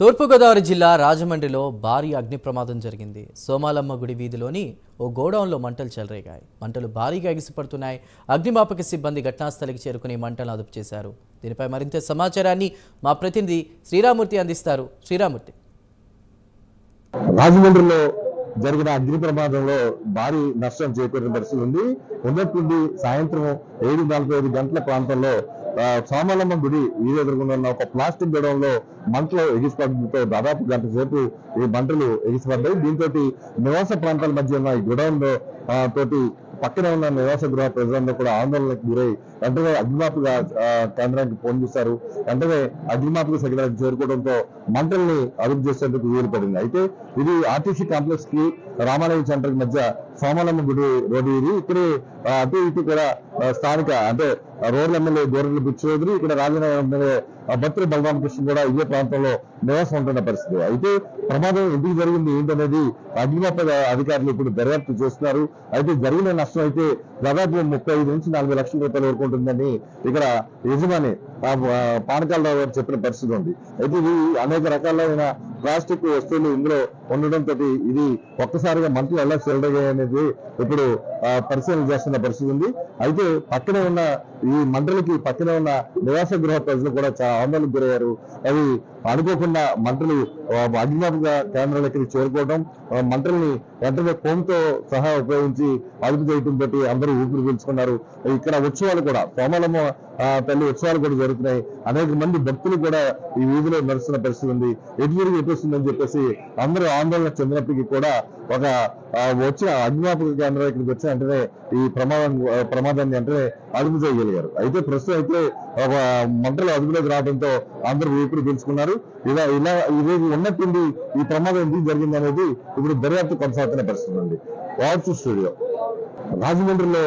తూర్పుగోదావరి జిల్లా రాజమండ్రిలో భారీ అగ్ని ప్రమాదం జరిగింది. సోమాలమ్మ గుడి వీధిలోని ఓ గోడౌన్లో మంటలు చెలరేగాయి. మంటలు భారీగా ఎగిసిపడుతున్నాయి. అగ్నిమాపక సిబ్బంది ఘటనాస్థలికి చేరుకుని మంటలను అదుపు చేశారు. దీనిపై మరింత సమాచారాన్ని మా ప్రతినిధి శ్రీరామూర్తి అందిస్తారు. శ్రీరామూర్తి. రాజమండ్రిలో జరిగిన అగ్ని ప్రమాదంలో భారీ నష్టం చేకూరిన పరిస్థితి ఉంది. ఉన్నట్టుండి సాయంత్రం 7:45 గంటల ప్రాంతంలో సోమాలమ్మ గుడి వీధి ఎదురుగుండా ఉన్న ఒక ప్లాస్టిక్ గొడవలో మంటలు ఎగిసిపడడంతో దాదాపు గంట సేపు ఈ మంటలు ఎగిసిపడ్డాయి. దీంతో నివాస ప్రాంతాల మధ్య ఉన్న ఈ గొడవన్ తోటి పక్కనే ఉన్న నివాస గృహ ప్రజలందరూ కూడా ఆందోళనకు గురై వెంటనే అగ్నిమాపక కేంద్రానికి ఫోన్ చేశారు. వెంటనే అగ్నిమాపక శిబిరానికి చేరుకోవడంతో మంటల్ని అదుపు చేసేందుకు వీలు పడింది. అయితే ఇది ఆర్టీసీ కాంప్లెక్స్ కి రామాలయం సెంటర్ మధ్య సోమాలమ్మ గుడి రోడ్డు ఇది. ఇక్కడే అటు ఇటు కూడా స్థానిక అంటే రోడ్ల ఎమ్మెల్యే గోరెడ్ల బుచ్చిచౌదరి, ఇక్కడ రాజనగరం ఎమ్మెల్యే బత్రి బలరామకృష్ణ కూడా ఇదే ప్రాంతంలో నివాసం ఉంటున్న పరిస్థితి. అయితే ప్రమాదం ఎందుకు జరిగింది ఏంటనేది అగ్నిమాపక అధికారులు ఇప్పుడు దర్యాప్తు చేస్తున్నారు. అయితే జరిగిన నష్టం అయితే దాదాపు 35 నుంచి 40 లక్షల రూపాయల వరకు ఉంటుందని ఇక్కడ యజమాని పానకాలరావు గారు చెప్పిన పరిస్థితి ఉంది. అయితే ఇది అనేక రకాలైన ప్లాస్టిక్ వస్తువులు ఇందులో ఉండడంతో ఇది ఒక్కసారిగా మంటలు ఎలా చెలరగాయనేది ఇప్పుడు పరిశీలన చేస్తున్న పరిస్థితి ఉంది. అయితే పక్కనే ఉన్న ఈ మంటలకి పక్కనే ఉన్న నివాస గృహ ప్రజలు కూడా చాలా ఆందోళనకు గురయ్యారు. అవి అనుకోకుండా మంటలు అగ్నిమాపక కేంద్రాలకి చేరుకోవడం, మంటల్ని వెంటనే ఫోన్తో సహా ఉపయోగించి అదుపు చేయడంతో అందరూ ఊపిరి పీల్చుకున్నారు. ఇక్కడ ఉత్సవాలు కూడా సోమాలమ్మ తల్లి ఉత్సవాలు కూడా జరుగుతున్నాయి. అనేక మంది భక్తులు కూడా ఈ వీధిలో నడుస్తున్న పరిస్థితి ఉంది. ఎటు తిరిగి ఎట్టొస్తుందని చెప్పేసి అందరూ ఆందోళన చెందినప్పటికీ కూడా ఒక వచ్చిన అగ్నిమాపక కేంద్రం ఇక్కడికి వచ్చిన వెంటనే ఈ ప్రమాదాన్ని వెంటనే అదుపు చేయగలిగారు. అయితే ప్రస్తుతం అయితే మంటలు అదుపులోకి రావడంతో అందరూ ఊపిరి పీల్చుకున్నారు. ఇలా ఇది ఉన్నట్టుండి ఈ ప్రమాదం ఎందుకు జరిగింది అనేది ఇప్పుడు దర్యాప్తు కొనసాగుతున్న పరిస్థితి ఉంది. వాట్స్ స్టూడియో రాజమండ్రిలో